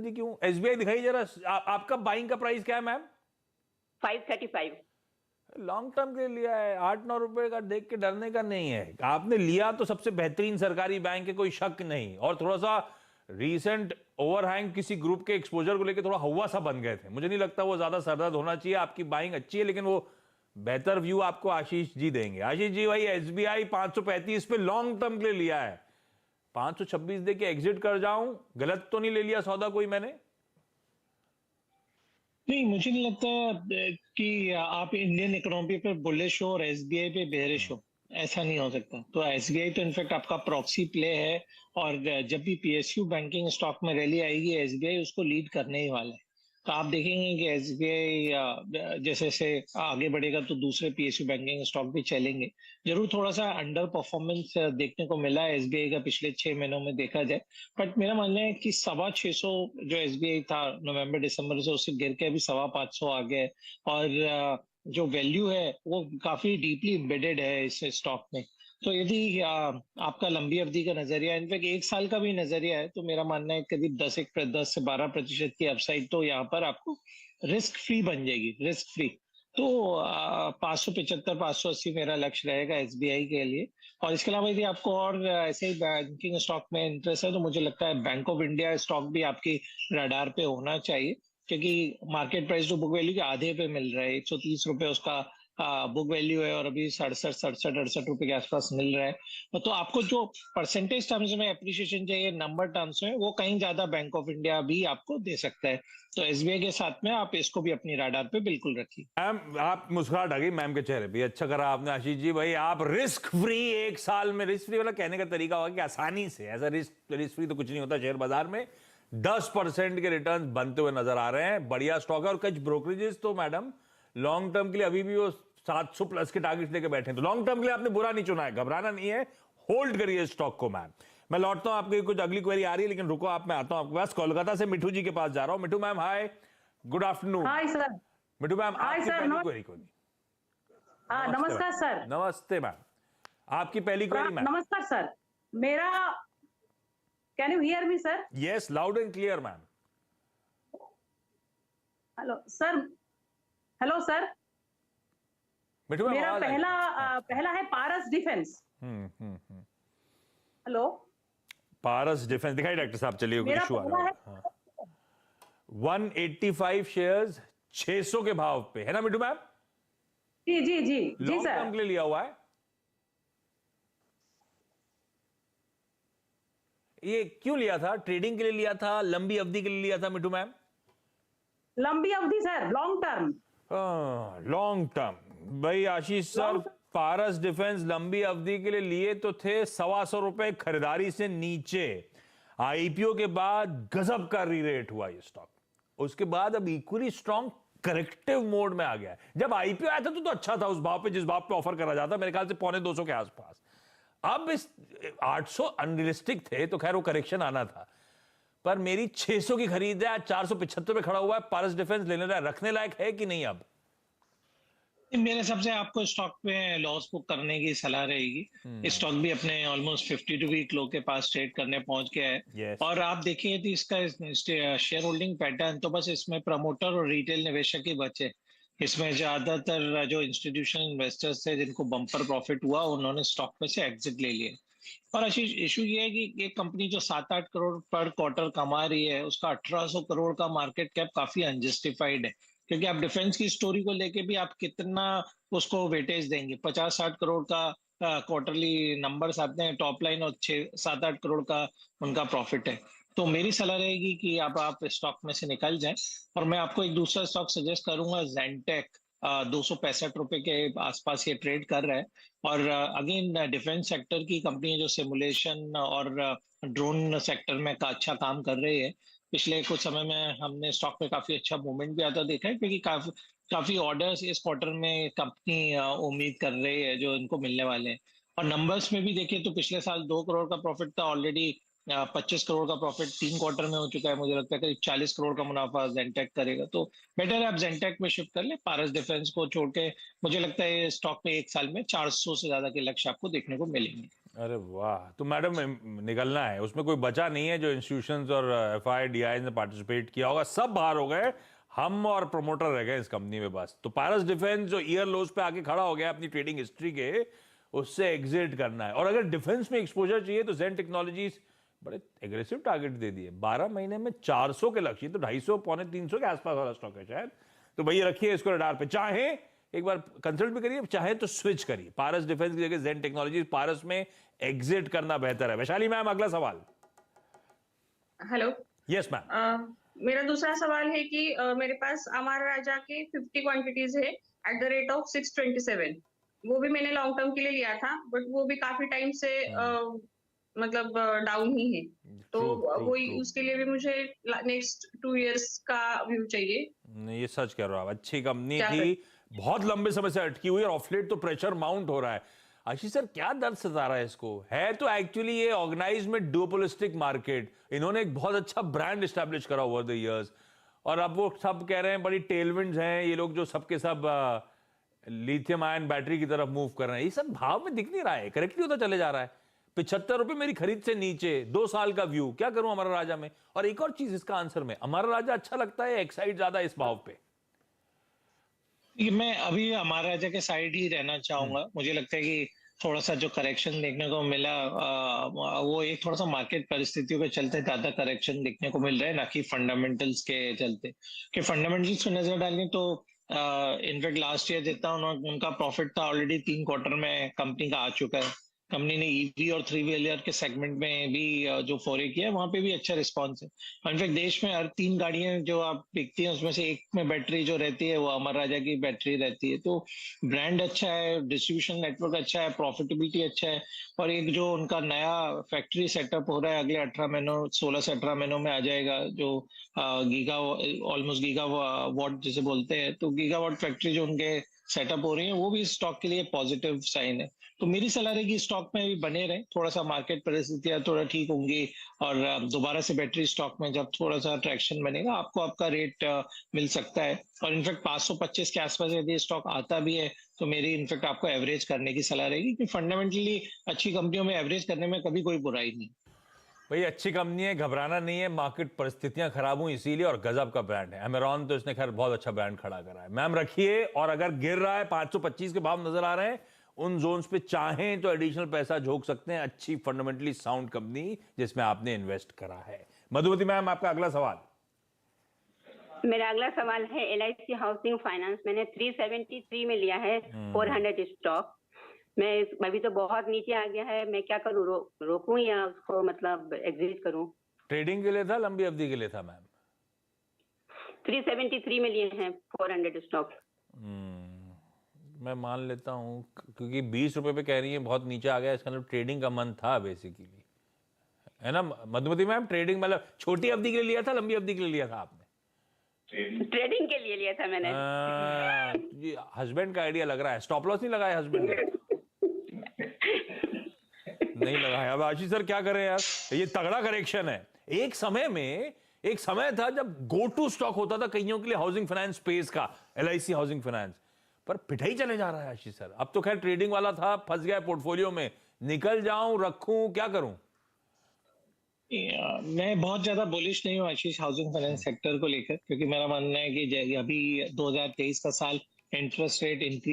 जल्दी क्यों? एसबीआई दिखाई जरा, आपका बाइंग का प्राइस क्या है मैम? 535। लॉन्ग टर्म के लिए लिया है, 8-9 रुपए का देख के डरने का नहीं है। आपने लिया तो सबसे बेहतरीन सरकारी बैंक है, कोई शक नहीं। और थोड़ा सा रीसेंट ओवरहैंग किसी ग्रुप के एक्सपोजर को लेकर थोड़ा हवा सा बन गए थे, मुझे नहीं लगता वो ज्यादा सरदर्द होना चाहिए। आपकी बाइंग अच्छी है, लेकिन वो बेहतर व्यू आपको आशीष जी देंगे। आशीष जी भाई, एसबीआई 535 पे लॉन्ग टर्म के लिए लिया है, 526 दे के एग्जिट कर जाऊं, गलत तो नहीं ले लिया सौदा कोई मैंने? नहीं, मुझे नहीं लगता कि आप इंडियन इकोनॉमी पे बुलिश हो और एसबीआई पे बेरिश हो। ऐसा नहीं हो सकता। तो एसबीआई तो इनफैक्ट आपका प्रॉक्सी प्ले है, और जब भी पीएसयू बैंकिंग स्टॉक में रैली आएगी एसबीआई उसको लीड करने ही वाला है। तो आप देखेंगे कि एसबीआई जैसे जैसे आगे बढ़ेगा तो दूसरे पीएसयू बैंकिंग स्टॉक भी चलेंगे। जरूर थोड़ा सा अंडर परफॉर्मेंस देखने को मिला है एसबीआई का पिछले 6 महीनों में देखा जाए, बट मेरा मानना है कि 625 जो एसबीआई था नवंबर दिसंबर से, उससे गिर के अभी 525 आ गया है। और जो वैल्यू है वो काफी डीपली एम्बेडेड है इस स्टॉक में। तो यदि आपका लंबी अवधि का नजरिया, इनफैक्ट 1 साल का भी नजरिया है, तो मेरा मानना है करीब 10 से 12% की अपसाइड तो यहाँ पर आपको रिस्क फ्री बन जाएगी, रिस्क फ्री। तो 575 580 मेरा लक्ष्य रहेगा एसबीआई के लिए। और इसके अलावा यदि आपको और ऐसे ही बैंकिंग स्टॉक में इंटरेस्ट है तो मुझे लगता है बैंक ऑफ इंडिया स्टॉक भी आपकी रडार पे होना चाहिए, क्योंकि मार्केट प्राइस जो बुक वैल्यू के आधे पे मिल रहा है, 130 रुपए उसका बुक वैल्यू है, और अभी 67 67 68 रुपए के आसपास मिल रहा है। तो आपको जो परसेंटेज टर्म्स में एप्रिसिएशन चाहिए नंबर टर्म्स में, वो कहीं ज्यादा बैंक ऑफ इंडिया भी आपको दे सकता है। तो एसबीआई के साथ में आप इसको भी अपनी राडार पे बिल्कुल रखिए। मैम, आप मुस्कुराहट आ गई मैम के चेहरे पे, अच्छा करा आपने आशीष जी भाई। आप रिस्क फ्री 1 साल में, रिस्क फ्री वाला कहने का तरीका होगा कि आसानी से, ऐसा रिस्क फ्री तो कुछ नहीं होता शेयर बाजार में। 10% के रिटर्न बनते हुए नजर आ रहे हैं, बढ़िया स्टॉक है। और कुछ ब्रोकरेजेस तो मैडम लॉन्ग टर्म के लिए अभी भी वो 700 प्लस के टारगेट लेके बैठे हैं, तो लॉन्ग टर्म के लिए आपने बुरा नहीं चुना है, घबराना नहीं है, होल्ड करिए स्टॉक को। मैम मैं लौटता हूं, आपकी कुछ अगली क्वेरी आ रही है, लेकिन रुको आप, मैं आता हूं आपके पास। कोलकाता से मिठू जी के पास जा रहा हूं। Mithu ma'am hi, good afternoon. Hi sir. Mithu ma'am, hi आपकी सर। पहली क्वेरी कौन? नमस्कार सर। नमस्ते मैम, आपकी पहली क्वेरी मैम। नमस्कार सर। मेरा, can you hear me sir? Yes, loud and clear ma'am. Hello sir. Hello sir. Mithu ma'am, मेरा पहला है पारस डिफेंस। हेलो, पारस डिफेंस दिखाई डॉक्टर साहब, चलिए कोई मेरा इशू आ पहला रहा है। है। हाँ। 185 शेयर्स 600 के भाव पे है ना मिठू मैम? जी जी जी जी लॉन्ग सर। टर्म के लिए लिया हुआ है। ये क्यों लिया था? ट्रेडिंग के लिए लिया था, लंबी अवधि के लिए लिया था मिठू मैम? लंबी अवधि sir, long term. Long term भाई आशीष सर, पारस डिफेंस लंबी अवधि के लिए लिए तो थे, 125 खरीदारी से नीचे। आईपीओ के बाद गजब का री रेट हुआ ये स्टॉक, उसके बाद अब इक्वली स्ट्रॉन्ग करेक्टिव मोड में आ गया है। जब आईपीओ आया था तो अच्छा था, उस भाव पे जिस भाव पे ऑफर करा जाता, मेरे ख्याल से 250 के आसपास। अब इस 800 अनरियलिस्टिक थे, तो खैर वो करेक्शन आना था, पर मेरी 600 की खरीद है, आज 475 पे खड़ा हुआ है। पारस डिफेंस लेने लायक, रखने लायक है कि नहीं? अब मेरे हिसाब से आपको स्टॉक में लॉस बुक करने की सलाह रहेगी। स्टॉक भी अपने ऑलमोस्ट 52 वीक लो के पास ट्रेड करने पहुंच गया है। Yes. और आप देखिए तो इसका शेयर होल्डिंग पैटर्न तो बस इसमें प्रमोटर और रिटेल निवेशक ही बचे। इसमें ज्यादातर जो इंस्टीट्यूशनल इन्वेस्टर्स थे जिनको बम्पर प्रॉफिट हुआ, उन्होंने स्टॉक में से एग्जिट ले लिए। और आशीष, इशू ये है कि एक कंपनी जो 7-8 करोड़ पर क्वार्टर कमा रही है, उसका 1800 करोड़ का मार्केट कैप काफी अनजस्टिफाइड है। क्योंकि आप डिफेंस की स्टोरी को लेके भी आप कितना उसको वेटेज देंगे? 50-60 करोड़ का क्वार्टरली नंबर्स आते हैं टॉप लाइन, और 6-7-8 करोड़ का उनका प्रॉफिट है। तो मेरी सलाह रहेगी कि आप स्टॉक में से निकल जाएं। और मैं आपको एक दूसरा स्टॉक सजेस्ट करूंगा, जेंटेक। 265 रुपए के आसपास ये ट्रेड कर रहा है। और अगेन डिफेंस सेक्टर की कंपनी है जो सिमुलेशन और ड्रोन सेक्टर में अच्छा काम कर रही है। पिछले कुछ समय में हमने स्टॉक में काफी अच्छा मूवमेंट भी आता देखा है, क्योंकि काफी काफी ऑर्डर्स इस क्वार्टर में कंपनी उम्मीद कर रही है जो इनको मिलने वाले हैं। और नंबर्स में भी देखिए तो पिछले साल 2 करोड़ का प्रॉफिट था, ऑलरेडी 25 करोड़ का प्रॉफिट 3 क्वार्टर में हो चुका है। मुझे लगता है करीब 40 करोड़ का मुनाफा जेंटेक करेगा। तो बेटर है आप जेंटेक में शिफ्ट कर ले, पारस डिफेंस को छोड़ के। मुझे लगता है स्टॉक में 1 साल में 400 से ज्यादा के लक्ष्य आपको देखने को मिलेंगे। अरे वाह, तो मैडम निकलना है, उसमें कोई बचा नहीं है। जो इंस्टीट्यूशंस और FII ने पार्टिसिपेट किया होगा सब बाहर हो गए, हम और प्रमोटर रह गए इस कंपनी में बस। तो पारस डिफेंस जो ईयर लोज पे आके खड़ा हो गया अपनी ट्रेडिंग हिस्ट्री के, उससे एग्जिट करना है। और अगर डिफेंस में एक्सपोजर चाहिए तो जेन टेक्नोलॉजीज बड़े एग्रेसिव टारगेट दे दिए, 12 महीने में 400 के लक्ष्य, तो 250 पौने 300 के आसपास वाला स्टॉक है शायद। तो भैया रखिए इसको रडार पे, चाहे एक बार कंसल्ट भी करिए, चाहे तो स्विच करिए पारस डिफेंस की जगह जेन टेक्नोलॉजीज। पारस में एग्जिट करना बेहतर है। वैशाली मैम, अगला सवाल। हेलो। Yes ma'am. मेरा दूसरा सवाल है कि मेरे पास अमर राजा के 50 क्वांटिटीज है एट द रेट ऑफ 627। वो भी मैंने लॉन्ग टर्म के लिए लिया था, बट वो भी काफी टाइम से मतलब डाउन ही है। तो वही उसके लिए भी मुझे नेक्स्ट 2 इयर्स का व्यू चाहिए। नहीं, ये सच कह रहे हो आप, अच्छी कंपनी थी, बहुत लंबे समय से अटकी हुई है, और ऑफ लेट तो प्रेशर माउंट हो रहा है। आशीष सर, क्या दर्द सता रहा है इसको? है तो एक्चुअली ये ऑर्गेनाइज में डुओपोलिस्टिक मार्केट, इन्होंने एक बहुत अच्छा ब्रांड एस्टैब्लिश करा ओवर द इयर्स, और अब वो सब कह रहे हैं बड़ी टेलविंड्स हैं ये लोग, जो सबके सब लिथियम आयन बैटरी की तरफ मूव कर रहे हैं। ये सब भाव में दिख नहीं रहा है, करेक्टली होता चले जा रहा है। 75 रुपए मेरी खरीद से नीचे, 2 साल का व्यू, क्या करूं अमर राजा में? और एक और चीज इसका आंसर में, अमर राजा अच्छा लगता है, एक्साइड ज्यादा इस भाव पे? मैं अभी अमर राजा के साइड ही रहना चाहूंगा। मुझे लगता है कि थोड़ा सा जो करेक्शन देखने को मिला, वो एक थोड़ा सा मार्केट परिस्थितियों के चलते ज्यादा करेक्शन देखने को मिल रहा है, ना कि फंडामेंटल्स के चलते। कि फंडामेंटल्स पे नजर डालें तो इनफैक्ट लास्ट ईयर जितना उनका प्रॉफिट था ऑलरेडी 3 क्वार्टर में कंपनी का आ चुका है। कंपनी ने ईवी और 3 व्हीलर के सेगमेंट में भी जो फोरे किया है, वहां पे भी अच्छा रिस्पांस है। इनफैक्ट देश में हर 3 गाड़ियां जो आप दिखती हैं उसमें से एक में बैटरी जो रहती है वो अमर राजा की बैटरी रहती है। तो ब्रांड अच्छा है, डिस्ट्रीब्यूशन नेटवर्क अच्छा है, प्रॉफिटेबिलिटी अच्छा है, और एक जो उनका नया फैक्ट्री सेटअप हो रहा है अगले 18 महीनों 16 से 18 महीनों में आ जाएगा, जो गीगा ऑलमोस्ट गीगा वॉट जिसे बोलते हैं, तो गीगा वॉट फैक्ट्री जो उनके सेटअप हो रही है वो भी स्टॉक के लिए पॉजिटिव साइन है। तो मेरी सलाह रहेगी स्टॉक में भी बने रहे, थोड़ा सा मार्केट परिस्थितियां थोड़ा ठीक होंगी, और दोबारा से बैटरी स्टॉक में जब थोड़ा सा ट्रैक्शन बनेगा आपको आपका रेट मिल सकता है। और इनफैक्ट 525 के आसपास यदि स्टॉक आता भी है तो मेरी इनफैक्ट आपको एवरेज करने की सलाह रहेगी, कि फंडामेंटली अच्छी कंपनियों में एवरेज करने में कभी कोई बुराई नहीं। भाई अच्छी कंपनी है, घबराना नहीं है, मार्केट परिस्थितियां खराब हुई इसीलिए, और गजब का ब्रांड है अमेरॉन, तो इसने खैर बहुत अच्छा ब्रांड खड़ा करा है। मैम रखिए, और अगर गिर रहा है 525 के भाव नजर आ रहे हैं, उन जोन्स पे चाहें तो एडिशनल पैसा झोंक सकते हैं। अच्छी फंडामेंटली साउंड कंपनी जिसमें आपने इन्वेस्ट करा है। मधुमती मैम, आपका अगला सवाल। मेरा अगला सवाल है LIC हाउसिंग फाइनेंस। मैंने 373 में लिया है 400 स्टॉक। मैं अभी तो बहुत नीचे आ गया है, मैं क्या करूं? रोकूं या उसको मतलब एग्जिट करूं? ट्रेडिंग के लिए था, लंबी अवधि के लिए था मैम? 373 में लिए हैं 400 स्टॉक। मैं मान लेता हूं, क्योंकि 20 रुपए पे कह रही है बहुत नीचे आ गया, इसका मतलब ट्रेडिंग का मन था बेसिकली, है ना मधुमती मैम? ट्रेडिंग मतलब छोटी अवधि के लिए लिया था, लंबी अवधि के लिए लिया था आपने? ट्रेडिंग के लिए लिया था मैंने। ये हस्बैंड का आइडिया लग रहा है। स्टॉप लॉस नहीं लगाया हस्बैंड ने? नहीं लगाया। अब आशीष सर क्या करें यार, ये तगड़ा करेक्शन है। एक समय था जब गो टू स्टॉक होता था कईयों के लिए हाउसिंग फाइनेंस स्पेस का, LIC हाउसिंग फाइनेंस, पर पिटाई चले जा रहा है आशीष सर। अब तो खैर ट्रेडिंग वाला था, फंस गया पोर्टफोलियो में, निकल जाऊं, रखूं, क्या करूं? मैं बहुत ज्यादा बुलिश नहीं हूँ आशीष हाउसिंग फाइनेंस सेक्टर को लेकर, क्योंकि मेरा मानना है कि अभी 2023 का साल इंटरेस्ट रेट इंक्रीज